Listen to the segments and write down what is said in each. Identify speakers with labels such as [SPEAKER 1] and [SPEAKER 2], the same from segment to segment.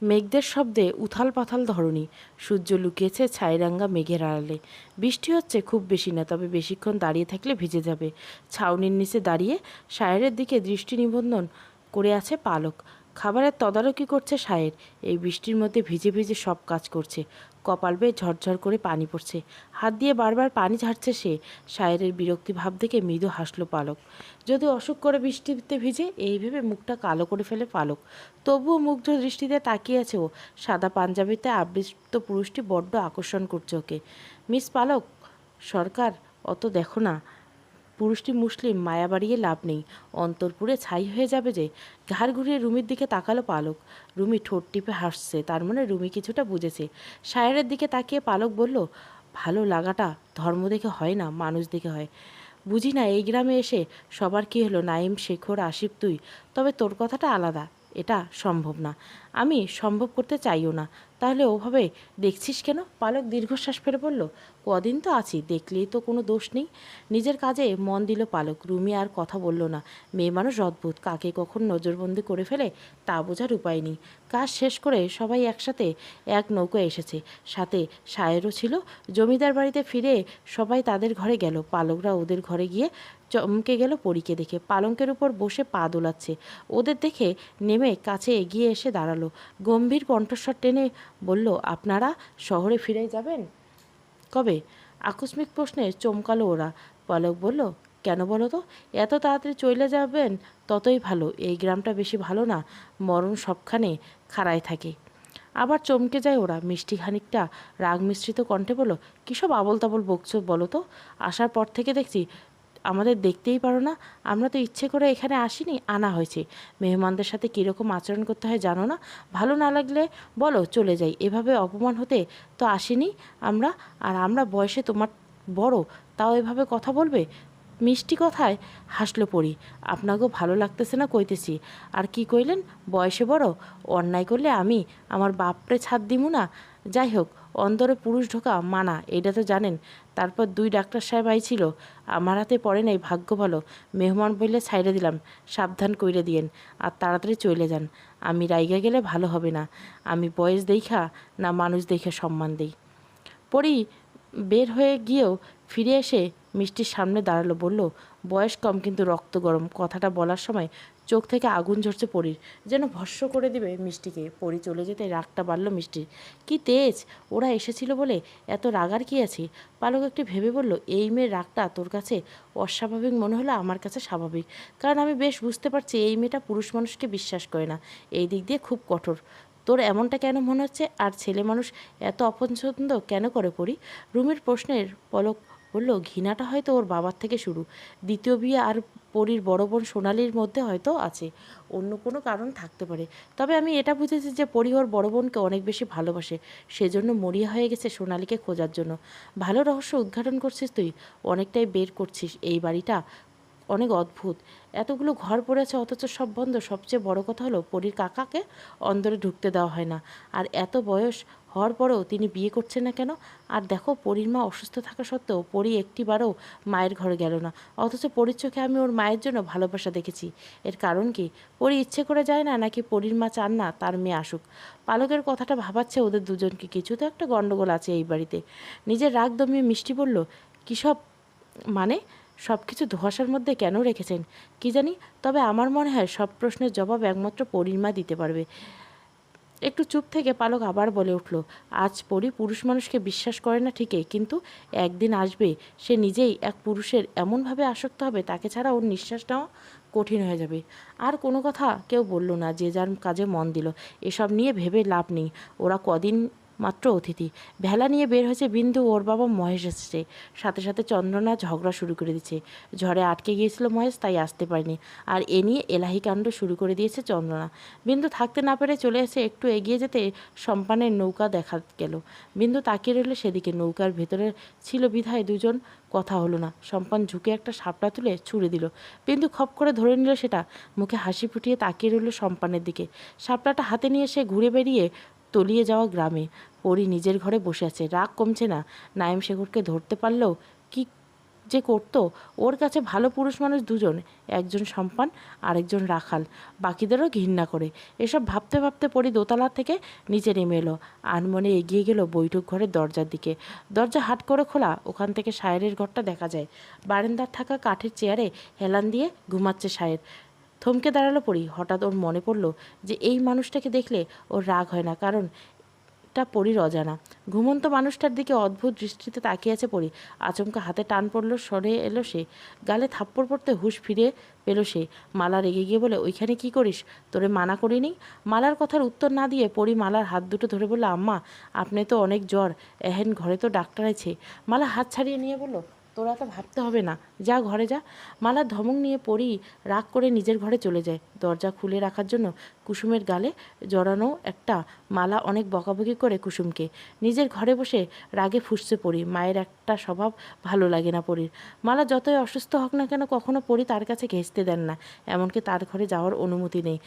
[SPEAKER 1] মেঘদের শব্দে উথাল পাথাল ধরণী। সূর্য লুকিয়েছে ছাইরাঙ্গা মেঘের আড়ালে। বৃষ্টি হচ্ছে, খুব বেশি না, তবে বেশিক্ষণ দাঁড়িয়ে থাকলে ভিজে যাবে। ছাউনির নিচে দাঁড়িয়ে সায়েরের দিকে দৃষ্টি নিবন্ধন করে আছে পালক। খাবারের তদারকি করছে সায়ের। এই বৃষ্টির মধ্যে ভিজে ভিজে সব কাজ করছে। কপাল বেয়ে ঝরঝর করে পানি পড়ছে। হাত দিয়ে বারবার পানি ঝাড়ছে সে। সায়েরের বিরক্তি ভাব দেখে মৃদু হাসল পালক। যদি অসুখ করে বৃষ্টিতে ভিজে, এই ভেবে মুখটা কালো করে ফেলে পালক। তবুও মুগ্ধ দৃষ্টিতে তাকিয়ে আছে ও। সাদা পাঞ্জাবিতে আবৃত পুরুষটি বড্ড আকর্ষণ করছে ওকে। মিস পালক সরকার, অত দেখো না। পুরুষটি মুসলিম, মায়া বাড়িয়ে লাভ নেই। অন্তর পুড়ে ছাই হয়ে যাবে যে। ঘাড় ঘুরিয়ে রুমির দিকে তাকালো পালক। রুমি ঠোঁট টিপে হাসছে, তার মানে রুমি কিছুটা বুঝেছে। সায়েরের দিকে তাকিয়ে পালক বলল, ভালো লাগাটা ধর্ম দেখে হয় না, মানুষ দেখে হয়। বুঝি না এই গ্রামে এসে সবার কি হলো, নাইম, শেখর, আসিফ, তুই। তবে তোর কথাটা আলাদা, এটা সম্ভব না। আমি সম্ভব করতে চাইও না। তাহলে ওভাবে দেখছিস কেন? পালক দীর্ঘশ্বাস ফেলে বলল, কদিন তো আছি, দেখলেই তো কোনো দোষ নেই। নিজের কাজে মন দিল পালক। রুমি আর কথা বলল না। মেয়ে মানুষ অদ্ভুত, কাকে কখন নজরবন্দি করে ফেলে তা বোঝার উপায় নেই। কাজ শেষ করে সবাই একসাথে এক নৌকো এসেছে। সাথে সায়েরও ছিল। জমিদার বাড়িতে ফিরে সবাই তাদের ঘরে গেল। পালকরা ওদের ঘরে গিয়ে চমকে গেল পরীকে দেখে। পালঙ্কের উপর বসে পা দোলাচ্ছে। ওদের দেখে নেমে কাছে এগিয়ে এসে দাঁড়ালো। গম্ভীর কণ্ঠস্বর টেনে বলল, আপনারা শহরে ফিরে যাবেন কবে? আকস্মিক প্রশ্নে চমকালো ওরা। পলক বলল, কেন বলো তো? এত তাড়াতাড়ি চলে যাবেন ততই ভালো। এই গ্রামটা বেশি ভালো না, মরণ সবখানে খাড়ায় থাকে। আবার চমকে যায় ওরা। মিষ্টি খানিকটা রাগ মিশ্রিত কণ্ঠে বলল, কী সব আবল তাবল বকছো বলো তো? আসার পর থেকে দেখছি আমাদের দেখতেই পারো না। আমরা তো ইচ্ছে করে এখানে আসিনি, আনা হয়েছে। মেহমানদের সাথে কীরকম আচরণ করতে হয় জানো না? ভালো না লাগলে বলো, চলে যাই। এভাবে অপমান হতে তো আসিনি আমরা। আর আমরা বয়সে তোমার বড়, তাও এভাবে কথা বলবে? মিষ্টি কথায় হাসলো পরি। আপনাকেও ভালো লাগতেছে না কইতেছি। আর কি কইলেন? বয়সে বড়? অন্যায় করলে আমি আমার বাপরে ছাড় দিমু না? যাই হোক, অন্দরে পুরুষ ঢোকা মানা, এটা তো জানেন। তারপর 2 ডাক্তার সাহেব আইছিল, আমার হাতে পড়ে নাই, ভাগ্য ভালো। মেহমান বললে ছাইড়ে দিলাম, সাবধান কইরে দিয়েন। আর তাড়াতাড়ি চলে যান। আমি রাইগা গেলে ভালো হবে না। আমি বয়স দেইখা না মানুষ দেইখা সম্মান দেই। পরি বের হয়ে গিয়েও ফিরে এসে মিষ্টির সামনে দাঁড়ালো। বলল, বয়স কম কিন্তু রক্ত গরম। কথাটা বলার সময় চোখ থেকে আগুন ঝরছে পরির, যেন ভস্ম করে দিবে মিষ্টিকে। পরি চলে যেতে রাগটা বাড়ল মিষ্টির। কি তেজ! ওরা এসেছিল বলে এত রাগার কি আছে? পালক একটু ভেবে বলল, এই মেয়ের রাগটা তোর কাছে অস্বাভাবিক মনে হলো, আমার কাছে স্বাভাবিক। কারণ আমি বেশ বুঝতে পারছি এই মেয়েটা পুরুষ মানুষকে বিশ্বাস করে না। এই দিক দিয়ে খুব কঠোর। তোর এমনটা কেন মনে হচ্ছে? আর ছেলে মানুষ এত অপছন্দ কেন করে পড়ি? রুমির প্রশ্নের পলক বলল, ঘৃণাটা হয়তো ওর বাবার থেকে শুরু। দ্বিতীয় বিয়ে আর পরীর বড় বোন সোনালির মধ্যে হয়তো আছে। অন্য কোনো কারণ থাকতে পারে। তবে আমি এটা বুঝেছি যে পরী ওর বড় বোনকে অনেক বেশি ভালোবাসে। সেজন্য মরিয়া হয়ে গেছে সোনালিকে খোঁজার জন্য। ভালো রহস্য উদ্ঘাটন করছিস তুই। অনেকটাই বের করছিস। এই বাড়িটা অনেক অদ্ভুত। এতগুলো ঘর পড়েছে অথচ সব বন্ধ। সবচেয়ে বড় কথা হলো পরীর কাকাকে অন্দরে ঢুকতে দেওয়া হয় না। আর এত বয়স হওয়ার পরেও তিনি বিয়ে করছেন না কেন? আর দেখো, পরীর মা অসুস্থ থাকা সত্ত্বেও পরী একটিবারও মায়ের ঘরে গেল না। অথচ পরীর চোখে আমি ওর মায়ের জন্য ভালোবাসা দেখেছি। এর কারণ কি? পরী ইচ্ছে করে যায় না, নাকি পরীর মা চান না তার মেয়ে আসুক? পালকের কথাটা ভাবাচ্ছে ওদের দুজনকে। কিছু তো একটা গণ্ডগোল আছে এই বাড়িতে। নিজের রাগ দমিয়ে মিষ্টি বলল, কী সব মানে? সব কিছু ধোঁয়াশার মধ্যে কেন রেখেছেন কি জানি। তবে আমার মনে হয় সব প্রশ্নের জবাব একমাত্র পরীর মা দিতে পারবে। একটু চুপ থেকে পালক আবার বলে উঠল, আজ পরী পুরুষ মানুষকে বিশ্বাস করে না ঠিকই, কিন্তু একদিন আসবে সে নিজেই এক পুরুষের এমনভাবে আসক্ত হবে তাকে ছাড়া ওর নিঃশ্বাস নেওয়া কঠিন হয়ে যাবে। আর কোনো কথা কেউ বলল না। যে যার কাজে মন দিল। এসব নিয়ে ভেবে লাভ নেই। ওরা কদিন মাত্র অতিথি। ভেলা নিয়ে বের হয়েছে বিন্দু, ওর বাবা মহেশ এসেছে। সাথে সাথে চন্দ্রনা ঝগড়া শুরু করে দিচ্ছে। ঝড়ে আটকে গিয়েছিল মহেশ, তাই আসতে পারেনি। আর এ নিয়ে এলাহি কাণ্ড শুরু করে দিয়েছে চন্দ্রনা। বিন্দু থাকতে না পেরে চলে এসে একটু এগিয়ে যেতে সম্পানের নৌকা দেখা গেল। বিন্দু তাকিয়ে রইল সেদিকে। নৌকার ভেতরে ছিল বিধায় দুজন কথা হলো না। সম্পান ঝুঁকে একটা শাপলা তুলে ছুঁড়ে দিল। বিন্দু খপ করে ধরে নিল সেটা। মুখে হাসি ফুটিয়ে তাকিয়ে রইল সম্পানের দিকে। শাপলাটা হাতে নিয়ে সে ঘুরে বেরিয়ে তলিয়ে যাওয়া গ্রামে। পরী নিজের ঘরে বসে আছে। রাগ কমছে না। নাইম শেখরকে ধরতে পারলেও কি যে করতো, ওর কাছে ভালো পুরুষ মানুষ দুজন, একজন সম্পান আরেকজন রাখাল, বাকিদেরও ঘৃণা করে। এসব ভাবতে ভাবতে পরি দোতলা থেকে নিচে নেমে এলো। আনমনে এগিয়ে গেল বৈঠক ঘরের দরজার দিকে। দরজা হাট করে খোলা, ওখান থেকে সায়েরের ঘরটা দেখা যায়। বারান্দার থাকা কাঠের চেয়ারে হেলান দিয়ে ঘুমাচ্ছে সায়ের। থমকে দাঁড়ালো পরি। হঠাৎ ওর মনে পড়ল যে এই মানুষটাকে দেখলে ওর রাগ হয় না, কারণ পরীর অজানা। ঘুমন্ত মানুষটার দিকে অদ্ভুত দৃষ্টিতে তাকিয়ে আছে পরি। আচমকা হাতে টান পড়ল, সরে এলো সে। গালে থাপ্পড় পড়তে হুঁশ ফিরে পেল সে। মালা রেগে গিয়ে বলে, ওইখানে কি করিস? তোরে মানা করিনি? মালার কথার উত্তর না দিয়ে পরি মালার হাত দুটো ধরে বলল, আম্মা আপনি তো অনেক জ্বর, এহেন ঘরে তো ডাক্তার আছে। মালা হাত ছাড়িয়ে নিয়ে বলল, তোরা তো ভাবতে হবে না, যা ঘরে যা। মালার ধমক নিয়ে পড়ি রাগ করে নিজের ঘরে চলে যায়। দরজা খুলে রাখার জন্য কুসুমের গালে জড়ানো একটা মালা অনেক বকাবকি করে কুসুমকে। নিজের ঘরে বসে রাগে ফুঁসছে পড়ি। মায়ের একটা স্বভাব ভালো লাগে না পরীর। মালা যতই অসুস্থ হোক না কেন কখনো পড়ি তার কাছে ঘেঁষতে দেন না, এমনকি তার ঘরে যাওয়ার অনুমতি নেই।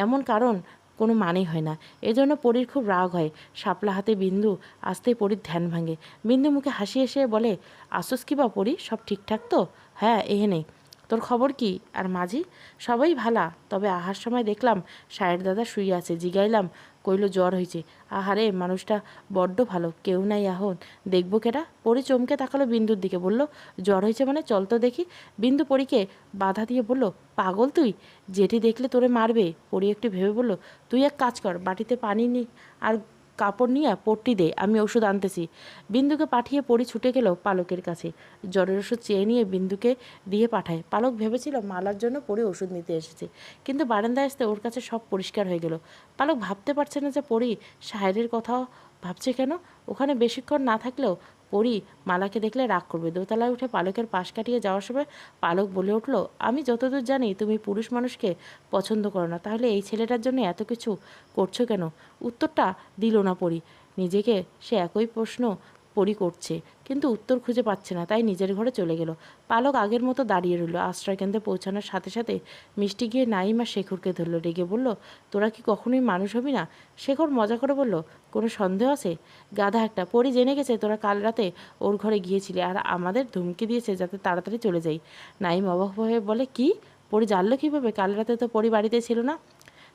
[SPEAKER 1] এমন কারণ কোনো মানেই হয় না। এজন্য পরীর খুব রাগ হয়। শাপলা হাতে বিন্দু আসতেই পরীর ধ্যান ভাঙে। বিন্দু মুখে হাসি এসে বলে, আসোস কি বা পড়ি, সব ঠিকঠাক তো? হ্যাঁ, এহেনে। তোর খবর কি? আর মাঝি? সবাই ভালা, তবে আহার সময় দেখলাম সায়ের দাদা শুয়ে আছে, জিগাইলাম, কইল জ্বর হয়েছে। আহারে, মানুষটা বড্ড ভালো, কেউ নাই এখন দেখবো কেটা? পরি চমকে তাকালো বিন্দুর দিকে, বলল, জ্বর হয়েছে মানে? চল তো দেখি। বিন্দু পরীকে বাধা দিয়ে বলল, পাগল তুই, জেঠি দেখলে তোরে মারবে। পরি একটু ভেবে বলল, তুই এক কাজ কর, বাটিতে পানি নি আর কাপড় নিয়ে পট্টি দে, আমি ওষুধ আনতেছি। বিন্দুকে পাঠিয়ে পরি ছুটে গেল পালকের কাছে। জ্বরের ওষুধ চেয়ে নিয়ে বিন্দুকে দিয়ে পাঠায়। পালক ভেবেছিল মালার জন্য পরি ওষুধ নিতে এসেছে, কিন্তু বারান্দায় আসতে ওর কাছে সব পরিষ্কার হয়ে গেল। পালক ভাবতে পারছে না যে পরি সাহেরের কথাও ভাবছে কেন। ওখানে বেশিক্ষণ না থাকলেও পরি মালাকে দেখলে রাগ করবে। দোতলায় উঠে পালকের পাশ কাটিয়ে যাওয়ার সময় পালক বলে উঠল, আমি যতদূর জানি তুমি পুরুষ মানুষকে পছন্দ করো না, তাহলে এই ছেলেটার জন্য এত কিছু করছো কেন? উত্তরটা দিল না পরি। নিজেকে সে একই প্রশ্ন পরি করছে, কিন্তু উত্তর খুঁজে পাচ্ছে না, তাই নিজের ঘরে চলে গেল। পালক আগের মতো দাঁড়িয়ে রইল। আশ্রয়কেন্দ্রে পৌঁছানোর সাথে সাথে মিষ্টি গিয়ে নাইম আর শেখরকে ধরল। রেগে বলল, তোরা কি কখনোই মানুষ হবি না? শেখর মজা করে বলল, কোনো সন্দেহ আছে? গাধা একটা, পরি জেনে গেছে তোরা কাল রাতে ওর ঘরে গিয়েছিলি আর আমাদের ধমকি দিয়েছে যাতে তাড়াতাড়ি চলে যাই। নাইম অবাক হয়ে বলে, কি? পরি জানলো কীভাবে? কাল রাতে তো পরি বাড়িতে ছিল না।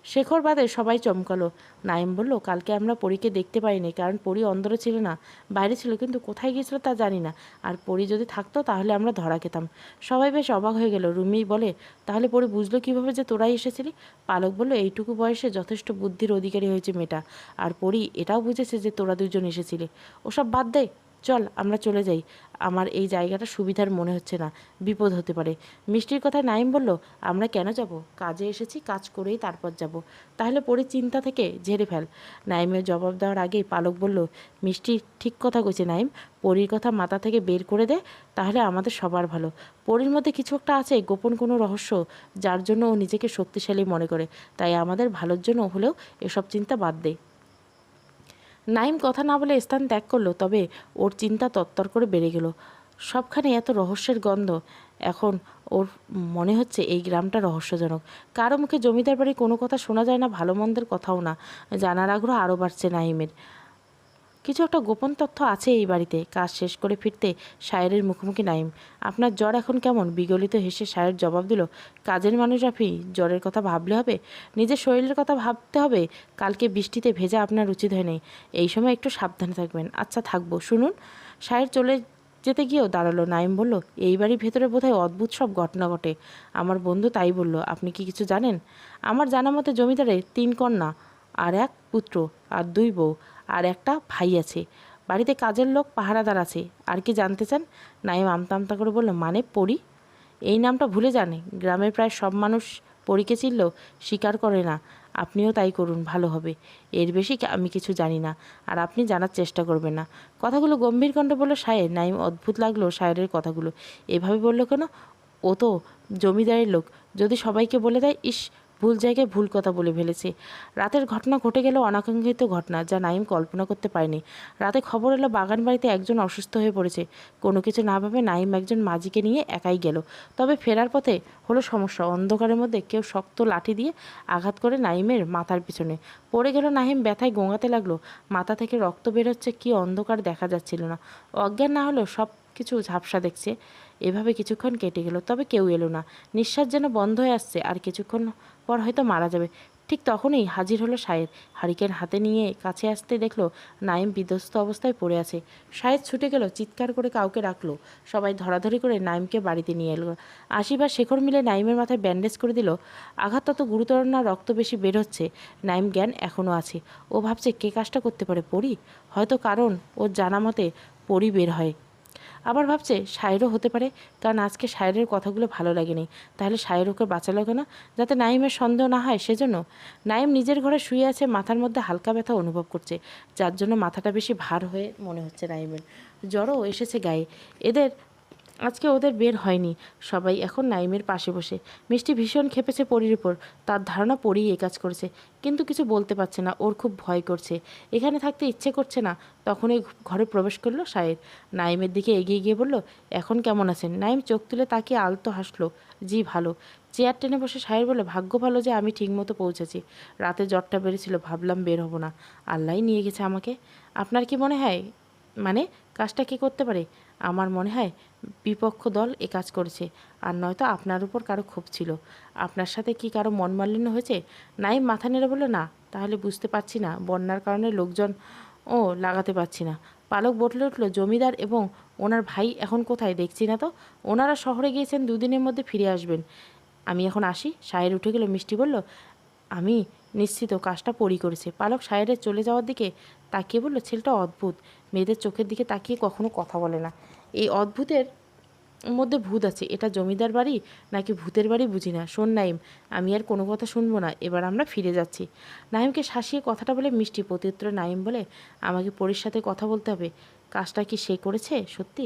[SPEAKER 1] শেখর বাদে সবাই চমকালো। নাইম বলল, কালকে আমরা পরীকে দেখতে পাইনি, কারণ পরী অন্দরে ছিল না, বাইরে ছিল, কিন্তু কোথায় গিয়েছিল তা জানি না। আর পরী যদি থাকতো তাহলে আমরা ধরা খেতাম। সবাই বেশ অবাক হয়ে গেল। রুমি বলে, তাহলে পরী বুঝলো কীভাবে যে তোরাই এসেছিলি? পালক বলল, এইটুকু বয়সে যথেষ্ট বুদ্ধির অধিকারী হয়েছে মেয়েটা, আর পরী এটাও বুঝেছে যে তোরা দুজন এসেছিলি। ওসব বাদ দে, চল আমরা চলে যাই। আমার এই জায়গাটা সুবিধার মনে হচ্ছে না, বিপদ হতে পারে। মিষ্টির কথায় নাইম বলল, আমরা কেন যাব? কাজে এসেছি, কাজ করেই তারপর যাব। তাহলে পরে চিন্তা থেকে ঝেড়ে ফেল। নাইমের জবাব দেওয়ার আগেই পালক বলল, মিষ্টি ঠিক কথা কইছে নাইম, পরীর কথা মাথা থেকে বের করে দে, তাহলে আমাদের সবার ভালো। পরীর মধ্যে কিছু একটা আছে, গোপন কোনো রহস্য, যার জন্য ও নিজেকে শক্তিশালী মনে করে। তাই আমাদের ভালোর জন্য হলেও এসব চিন্তা বাদ দে। নাইম কথা না বলে স্থান ত্যাগ করলো, তবে ওর চিন্তা তত্তর করে বেড়ে গেল। সবখানে এত রহস্যের গন্ধ। এখন ওর মনে হচ্ছে এই গ্রামটা রহস্যজনক। কারো মুখে জমিদার বাড়ির কোনো কথা শোনা যায় না, ভালো মন্দের কথাও না। জানার আগ্রহ আরও বাড়ছে নাইমের। কিছু একটা গোপন তথ্য আছে এই বাড়িতে। কাজ শেষ করে ফিরতে সায়েরের মুখোমুখি নাইম। আপনার জ্বর এখন কেমন? বিগলিত হেসে সায়ের জবাব দিল, কাজের মানুষ আপনি, জ্বরের কথা ভাবলে হবে? নিজের শরীরের কথা ভাবতে হবে। কালকে বৃষ্টিতে ভেজা আপনার উচিত হয়নি। এই সময় একটু সাবধানে থাকবেন। আচ্ছা থাকবো। শুনুন। সায়ের চলে যেতে গিয়েও দাঁড়ালো। নাইম বলল, এই বাড়ির ভেতরে বোধহয় অদ্ভুত সব ঘটনা ঘটে। আমার বন্ধু তাই বলল। আপনি কি কিছু জানেন? আমার জানা মতে জমিদারের 3 কন্যা আর 1 পুত্র আর 2 বউ আর একটা ভাই আছে। বাড়িতে কাজের লোক, পাহারাদার আছে। আর কি জানতে চান? নাইম আমতা আমতা করে বলল, মানে পরি? এই নামটা ভুলে যান। গ্রামের প্রায় সব মানুষ পরীকে চিনলেও স্বীকার করে না। আপনিও তাই করুন, ভালো হবে। এর বেশি আমি কিছু জানি না, আর আপনি জানার চেষ্টা করবেন না। কথাগুলো গম্ভীর কণ্ঠে বলল সায়ের। নাইম অদ্ভুত লাগলো সায়েরের কথাগুলো। এভাবে বলল কেন? ও তো জমিদারের লোক, যদি সবাইকে বলে দেয়, ইস, ভুল জায়গায় ভুল কথা বলে ফেলেছে। রাতের ঘটনা ঘটে গেল, অনাকাঙ্ক্ষিত ঘটনা, যা নাইম কল্পনা করতে পারেনি। রাতে খবর এলো বাগান বাড়িতে একজন অসুস্থ হয়ে পড়েছে। কোনো কিছু না ভাবে নাইম একজন মাঝিকে নিয়ে একাই গেল। তবে ফেরার পথে হলো সমস্যা। অন্ধকারের মধ্যে কেউ শক্ত লাঠি দিয়ে আঘাত করে নাইমের মাথার পিছনে। পড়ে গেল নাহিম, ব্যথায় গোঙাতে লাগলো। মাথা থেকে রক্ত বেরোচ্ছে, কি অন্ধকার দেখা যাচ্ছিল না। অজ্ঞান না হলেও সব কিছু ঝাপসা দেখছে। এভাবে কিছুক্ষণ কেটে গেল, তবে কেউ এলো না। নিঃশ্বাস যেন বন্ধ হয়ে আসছে, আর কিছুক্ষণ পর হয়তো মারা যাবে। ঠিক তখনই হাজির হলো শায়ের। হারিকেন হাতে নিয়ে কাছে আসতে দেখলো নাইম বিধ্বস্ত অবস্থায় পড়ে আছে। শায়ের ছুটে গেল, চিৎকার করে কাউকে ডাকলো। সবাই ধরাধরি করে নাইমকে বাড়িতে নিয়ে এলো। আশিফ আর শেখর মিলে নাইমের মাথায় ব্যান্ডেজ করে দিল। আঘাত তত গুরুতর না, রক্ত বেশি বের হচ্ছে। নাইম জ্ঞান এখনও আছে। ও ভাবছে কে কাজটা করতে পারে, পরি হয়তো, কারণ ওর জানা মতে পরি বের হয়। আবার ভাবছে শায়েরও হতে পারে, কারণ আজকে শায়েরের কথাগুলো ভালো লাগেনি। তাহলে শায়ের ওকে বাঁচালো কেন? যাতে নাইমের সন্দেহ না হয় সেজন্য। নাইম নিজের ঘরে শুয়ে আছে, মাথার মধ্যে হালকা ব্যথা অনুভব করছে, যার জন্য মাথাটা বেশি ভার হয়ে মনে হচ্ছে নাইমের। জ্বরও এসেছে গায়ে। আজকে ওদের বের হয়নি। সবাই এখন নাইমের পাশে বসে। মিষ্টি ভীষণ খেপেছে পরির উপর। তার ধারণা পরি এই কাজ করেছে, কিন্তু কিছু বলতে পারছে না। ওর খুব ভয় করছে, এখানে থাকতে ইচ্ছে করছে না। তখনই ঘরে প্রবেশ করলো শায়ের। নাইমের দিকে এগিয়ে গিয়ে বলল, এখন কেমন আছেন? নাইম চোখ তুলে তাকিয়ে আলতো হাসলো, জি ভালো। চেয়ার টেনে বসে শায়ের বলে, ভাগ্য ভালো যে আমি ঠিকমতো পৌঁছেছি। রাতে জ্বরটা বেড়েছিল, ভাবলাম বের হব না, আল্লাহই নিয়ে গেছে আমাকে। আপনার কি মনে হয়, মানে কাজটা কে করতে পারে? আমার মনে হয় বিপক্ষ দল এ কাজ করেছে, আর নয়তো আপনার উপর কারো ক্ষোভ ছিল। আপনার সাথে কি কারো মনমালিন্য হয়েছে? নাইম মাথা নেড়ে বলল, না। তাহলে বুঝতে পারছি না, বন্যার কারণে লোকজন ও লাগাতে পারছি না। পালক বটলে উঠল, জমিদার এবং ওনার ভাই এখন কোথায় দেখছি না তো? ওনারা শহরে গিয়েছেন, দুদিনের মধ্যে ফিরে আসবেন। আমি এখন আসি। শায়ের উঠে গেল। মিষ্টি বলল, আমি নিশ্চিত কাজটা পরি করেছে। পালক শায়েরের চলে যাওয়ার দিকে তাকিয়ে বলল, ছেলেটা অদ্ভুত। মেয়েদের চোখের দিকে তাকিয়ে কখনো কথা বলে না। এই অদ্ভুতের মধ্যে ভূত আছে। এটা জমিদার বাড়ি নাকি ভূতের বাড়ি বুঝি না। শোন নাইম, আমি আর কোনো কথা শুনবো না, এবার আমরা ফিরে যাচ্ছি। নাইমকে শাসিয়ে কথাটা বলে মিষ্টি প্রত্যুত্তরে নাইম বলে, আমাকে পরীর সাথে কথা বলতে হবে। কাজটা কি সে করেছে সত্যি?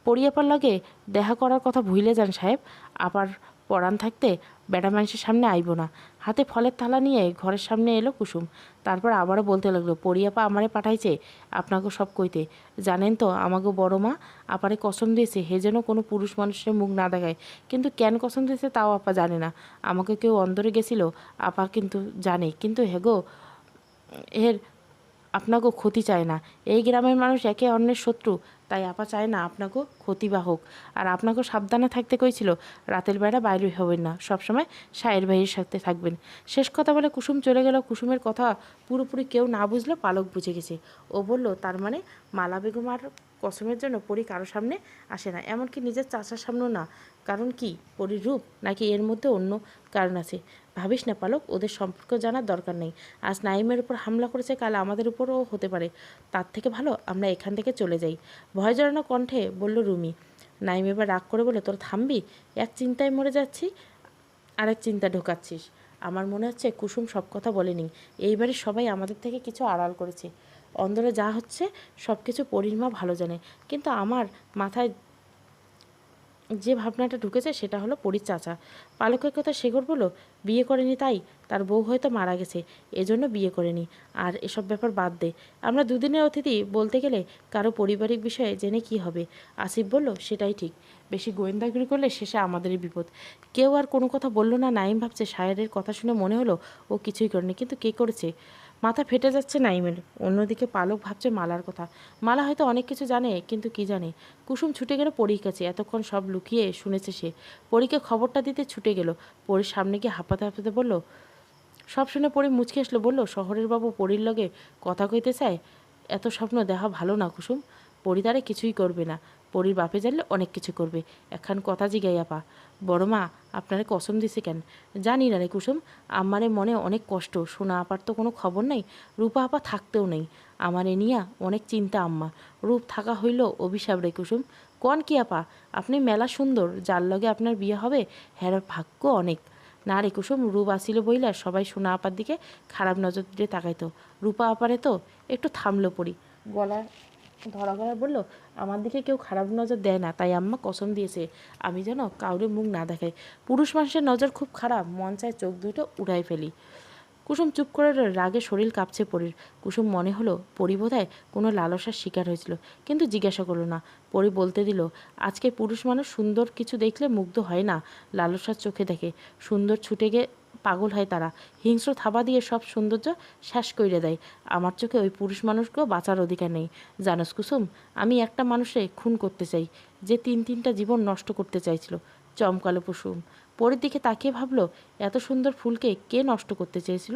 [SPEAKER 1] পড়িয়াপার লাগে দেখা করার কথা ভুলে যান সাহেব। আবার পরাণ থাকতে বেটা মানুষের সামনে আইব না। হাতে ফলের থালা নিয়ে ঘরের সামনে এলো কুসুম। তারপর আবারও বলতে লাগলো, পড়িয়াপা আমারে পাঠাইছে আপনাকে সব কইতে। জানেন তো আমাকে বড় মা আপারে কসম দিয়েছে হে যেন কোনো পুরুষ মানুষের মুখ না দেখায়। কিন্তু কেন কসম দিয়েছে তাও আপা জানে না। আমাকে কেউ অন্দরে গেছিল, আপা কিন্তু জানে। কিন্তু হেগো এর আপনাকেও ক্ষতি চায় না। এই গ্রামের মানুষ একে অন্যের শত্রু, তাই আপা চায় না আপনাকেও ক্ষতি বা হোক। আর আপনাকেও সাবধানে থাকতে কইছিল, রাতের বেলা বাইরে হবেন না, সবসময় শায়ের ভাইয়ের সাথে থাকবেন। শেষ কথা বলে কুসুম চলে গেল। কুসুমের কথা পুরোপুরি কেউ না বুঝলো, পালক বুঝে গেছে। ও বলল, তার মানে মালা বেগম আর কসমের জন্য পরি কারো সামনে আসে না, এমনকি নিজের চাচার সামনেও না। কারণ কি? পরির রূপ, নাকি এর মধ্যে অন্য কারণ আছে? ভাবিস না পালক, ওদের সম্পর্ক জানার দরকার নেই। আজ নাইমের উপর হামলা করেছে, কাল আমাদের উপরও হতে পারে। তার থেকে ভালো আমরা এখান থেকে চলে যাই। ভয় জড়ানো কণ্ঠে বলল রুমি। নাইম এবার রাগ করে বলে, তোর থামবি? এক চিন্তায় মরে যাচ্ছি, আরেক চিন্তা ঢোকাচ্ছিস। আমার মনে হচ্ছে কুসুম সব কথা বলেনি। এইবারে সবাই আমাদের থেকে কিছু আড়াল করেছে। অন্দরে যা হচ্ছে সব কিছু পরির মা ভালো জানে, কিন্তু আমার মাথায় যে ভাবনাটা ঢুকেছে সেটা হলো পরীর চাচা। পালকের কথা শেখর বলল, বিয়ে করেনি তাই? তার বউ হয়তো মারা গেছে, এজন্য বিয়ে করেনি। আর এসব ব্যাপার বাদ দে। আমরা দুদিনের অতিথি, বলতে গেলে কারো পারিবারিক বিষয়ে জেনে কি হবে? আসিফ বলল, সেটাই ঠিক। বেশি গোয়েন্দাগিরি করলে শেষে আমাদেরই বিপদ। কেউ আর কোনো কথা বলল না। নাইম ভাবছে শায়েরের কথা শুনে মনে হলো ও কিছুই করেনি, কিন্তু কে করেছে? মাথা ফেটে যাচ্ছে নাইমের। অন্যদিকে পালক ভাবছে মালার কথা। মালা হয়তো অনেক কিছু জানে, কিন্তু কি জানে? কুসুম ছুটে গেল পরীর কাছে। এতক্ষণ সব লুকিয়ে শুনেছে সে। পরীকে খবরটা দিতে ছুটে গেল। পরীর সামনে গিয়ে হাঁপাতে হাঁপাতে বলল, সব শুনে পরী মুচকে আসলো, বলল, শহরের বাবু পরীর লগে কথা কইতে চায়? এত স্বপ্ন দেখা ভালো না কুসুম। পরী তারে কিছুই করবে না। পরীর বাপে জানলে অনেক কিছু করবে। একখান কথা জিগাই আপা, বড় মা আপনারে কসম দিছে কেন? জানি না রে কুসুম, আমারে মনে অনেক কষ্ট। সোনা আপার তো কোনো খবর নাই, রূপা আপা থাকতেও নেই। আমার এ নিয়া অনেক চিন্তা আম্মা। রূপ থাকা হইল অভিশাপ রে কুসুম। কন কি আপা, আপনি মেলা সুন্দর, যার লগে আপনার বিয়ে হবে হ্যার ভাগ্য অনেক। না রে কুসুম, রূপ আসিল বইলা সবাই সোনা আপার দিকে খারাপ নজর দিয়ে তাকাইতো। রূপা আপারে তো একটু থামলো পড়ি, গলা ধরা গলা বলল, আমার দিকে কেউ খারাপ নজর দেয় না, তাই আম্মা কসম দিয়েছে আমি যেন কাউরে মুখ না দেখাই। পুরুষ মানুষের নজর খুব খারাপ, মন চায় চোখ দুটো উড়াই ফেলি। কুসুম চুপ করে রইল। রাগে শরীর কাঁপছে পরীর। কুসুম মনে হলো পরী বোধহয় কোনো লালসার শিকার হয়েছিল, কিন্তু জিজ্ঞাসা করলো না। পরী বলতে দিল, আজকে পুরুষ মানুষ সুন্দর কিছু দেখলে মুগ্ধ হয় না, লালসার চোখে দেখে। সুন্দর ছুটে পাগল হয় তারা, হিংস্র থাবা দিয়ে সব সৌন্দর্য শেষ কইরে দেয়। আমার চোখে ওই পুরুষ মানুষকেও বাঁচার অধিকার নেই। জানোস কুসুম, আমি একটা মানুষে খুন করতে চাই, যে তিনটা জীবন নষ্ট করতে চাইছিল। চমকালো কুসুম। পরের দিকে তাকিয়ে ভাবলো, এত সুন্দর ফুলকে কে নষ্ট করতে চেয়েছিল?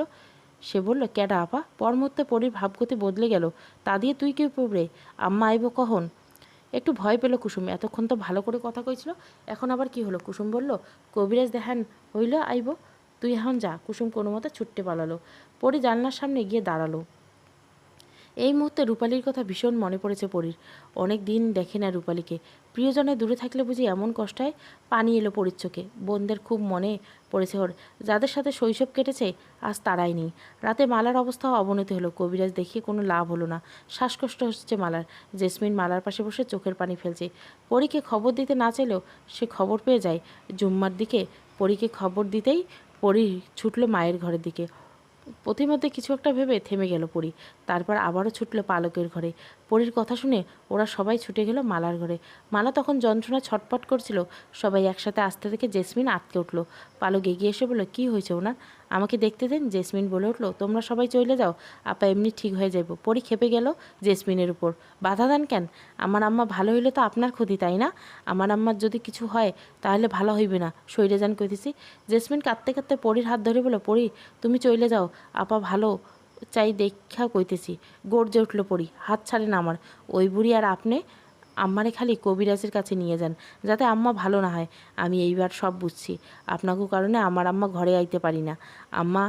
[SPEAKER 1] সে বলল, ক্যাডা আপা? পর মুহূর্তে পরীর ভাবগতি বদলে গেল। তা দিয়ে তুই কি পড়বে? আম্মা আইব কখন? একটু ভয় পেল কুসুম। এতক্ষণ তো ভালো করে কথা কইছিল, এখন আবার কি হলো? কুসুম বলল, কবিরাজ দেখান হইল আইব, তুই এখন যা। কুসুম কোনো মতে ছুটতে পালালো। পরি জানলার সামনে গিয়ে দাঁড়ালো। এই মুহূর্তে রূপালীর কথা ভীষণ মনে পড়েছে পরীর। অনেক দিন দেখে না রূপালীকে। প্রিয়জনে দূরে থাকলে বুঝি এমন কষ্ট হয়? পানি এলো পরীর চোখে। বোনদের খুব মনে পড়েছে ওর, যাদের সাথে শৈশব কেটেছে, আজ তারাই নেই। রাতে মালার অবস্থাও অবনতি হলো। কবিরাজ দেখিয়ে কোনো লাভ হলো না। শ্বাসকষ্ট হচ্ছে মালার। জেসমিন মালার পাশে বসে চোখের পানি ফেলছে। পরীকে খবর দিতে না চাইলেও সে খবর পেয়ে যায় জুম্মার দিকে। পরীকে খবর দিতেই পরী ছুটল মায়ের ঘরের দিকে। পথিমধ্যে কিছু একটা ভেবে থেমে গেল পরী। তারপর আবারও ছুটল পালকের ঘরে। পরীর কথা শুনে ওরা সবাই ছুটে গেল মালার ঘরে। মালা তখন যন্ত্রণা ছটপট করছিল। সবাই একসাথে আসতে থেকে জেসমিন আটকে উঠল। পালক এগিয়ে এসে বলল, কী হয়েছে ওনার? আমাকে দেখতে দেন। জেসমিন বলে উঠল, তোমরা সবাই চলে যাও, আপা এমনি ঠিক হয়ে যাইব। পরী খেপে গেল জেসমিনের উপর। বাধা দেন কেন? আমার আম্মা ভালো হইলে তো আপনার ক্ষতি, তাই না? আমার আম্মার যদি কিছু হয় তাহলে ভালো হইবে না, সইরে যান কইতেছি। জেসমিন কাঁদতে কাঁদতে পরীর হাত ধরে বলল, পরী তুমি চলে যাও, আপা ভালো চাই দেখা কইতেছি। গর্জে উঠল পরী, হাত ছাড়েন আমার। ওই বুড়ি আর আপনি আম্মারে খালি কবিরাজের কাছে নিয়ে যান, যাতে আম্মা ভালো না হয়। আমি এইবার সব বুঝছি। আপনাকে কারণে আমার আম্মা ঘরে আইতে পারি না। আম্মা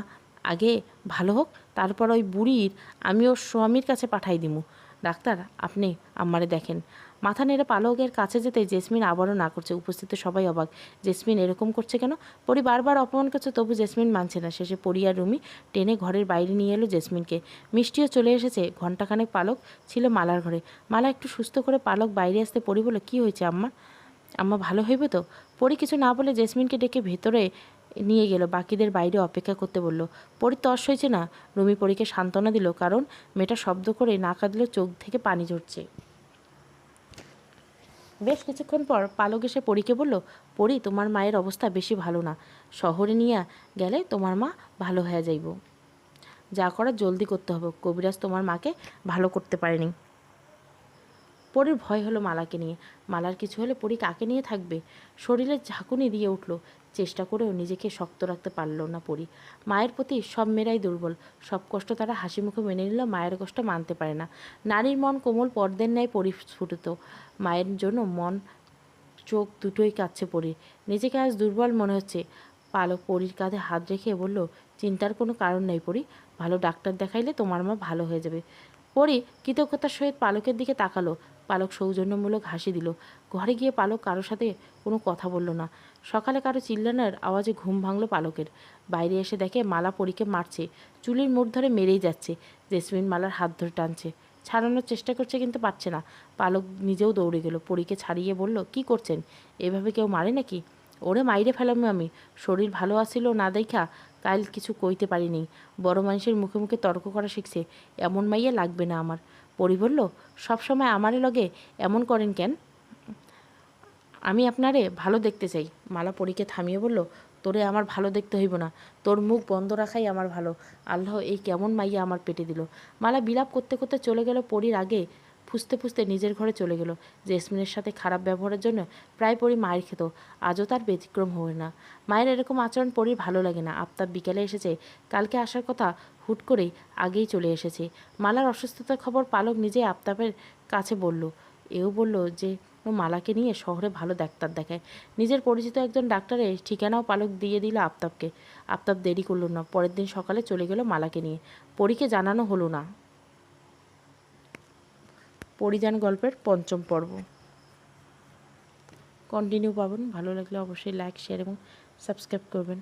[SPEAKER 1] আগে ভালো হোক, তারপর ওই বুড়ির আমি ওর স্বামীর কাছে পাঠাই দিমু। ডাক্তার, আপনি আম্মারে দেখেন। মাথা নেড়ে পালকের কাছে যেতে জেসমিন আবারও না করছে। উপস্থিত সবাই অবাক। জেসমিন এরকম করছে কেন? পরি বারবার অপমান করছে, তবু জেসমিন মানছে না। শেষে পরি আর রুমি টেনে ঘরের বাইরে নিয়ে এলো জেসমিনকে। মিষ্টিও চলে এসেছে। ঘণ্টাখানেক পালক ছিল মালার ঘরে। মালা একটু সুস্থ করে পালক বাইরে আসতে পরি বলে, কী হয়েছে আম্মা? আম্মা ভালো হইবে তো? পরি কিছু না বলে জেসমিনকে ডেকে ভেতরে নিয়ে গেল। বাকিদের বাইরে অপেক্ষা করতে বলল। পরি তর্স হয়েছে না। রুমি পরীকে সান্ত্বনা দিল, কারণ মেয়েটা শব্দ করে না কাঁদলেও চোখ থেকে পানি ঝরছে। বেশ কিছুক্ষণ পর পালক এসে পরীকে বলল, পরী, তোমার মায়ের অবস্থা বেশি ভালো না। শহরে নিয়ে গেলে তোমার মা ভালো হয়ে যাইব। যা করার জলদি করতে হবে। কবিরাজ তোমার মাকে ভালো করতে পারেনি। পরীর ভয় হলো মালাকে নিয়ে। মালার কিছু হলে পরী কাকে নিয়ে থাকবে? শরীরে ঝাঁকুনি দিয়ে উঠল। চেষ্টা করেও নিজেকে শক্ত রাখতে পারল না পরী। মায়ের প্রতি সব মেয়েরাই দুর্বল। সব কষ্ট তারা হাসি মুখে মেনে নিলেও মায়ের কষ্ট মানতে পারে না। নারীর মন কোমল পর্দের ন্যায় পরিস্ফুটিত। মায়ের জন্য মন চোখ দুটোই কাঁদছে পরীর। নিজেকে আজ দুর্বল মনে হচ্ছে। পালক পরীর কাঁধে হাত রেখে বলল, চিন্তার কোনো কারণ নেই পরী, ভালো ডাক্তার দেখাইলে তোমার মা ভালো হয়ে যাবে। পরী কৃতজ্ঞতার সহিত পালকের দিকে তাকালো। পালক সৌজন্যমূলক হাসি দিল। ঘরে গিয়ে পালক কারোর সাথে কোনো কথা বলল না। সকালে কারো চিল্লানোর আওয়াজে ঘুম ভাঙল পালকের। বাইরে এসে দেখে মালা পরীকে মারছে। চুলির মুঠ ধরে মেরেই যাচ্ছে। জেসমিন মালার হাত ধরে টানছে, ছাড়ানোর চেষ্টা করছে কিন্তু পারছে না। পালক নিজেও দৌড়ে গেল। পরীকে ছাড়িয়ে বলল, কি করছেন? এভাবে কেউ মারে নাকি? ওরে মাইরে ফেলাম আমি। শরীর ভালো আসিল না দেখা কাল কিছু কইতে পারিনি। বড় মানুষের মুখে মুখে তর্ক করা শিখছে, এমন মাইয়া লাগবে না আমার। পরি বলল, সবসময় আমারে লগে এমন করেন কেন? আমি আপনারে ভালো দেখতে চাই। মালা পরীকে থামিয়ে বলল, তোরে আমার ভালো দেখতে হইব না, তোর মুখ বন্ধ রাখাই আমার ভালো। আল্লাহ এই কেমন মাইয়া আমার পেটে দিল। মালা বিলাপ করতে করতে চলে গেল। পরীর আগে ফুসতে ফুসতে নিজের ঘরে চলে গেল। জেসমিনের সাথে খারাপ ব্যবহারের জন্য প্রায় পরী মায়ের খেত। আজও তার ব্যতিক্রম হবে না। মায়ের এরকম আচরণ পরীর ভালো লাগে না। আফতাব বিকেলে এসেছে। কালকে আসার কথা হুট করেই আগেই চলে এসেছে। মালার অসুস্থতার খবর পালক নিজে আফতাবের কাছে বলল। এও বলল যে মালাকে নিয়ে শহরে ভালো ডাক্তার দেখায়। নিজের পরিচিত একজন ডাক্তারের ঠিকানাও পালক দিয়ে দিল আফতাবকে। আফতাব দেরি করল না। পরের দিন সকালে চলে গেল মালাকে নিয়ে। পরীকে জানানো হলো না। পরিযান গল্পের পঞ্চম পর্ব কন্টিনিউ পাবেন। ভালো লাগলে অবশ্যই লাইক, শেয়ার এবং সাবস্ক্রাইব করবেন।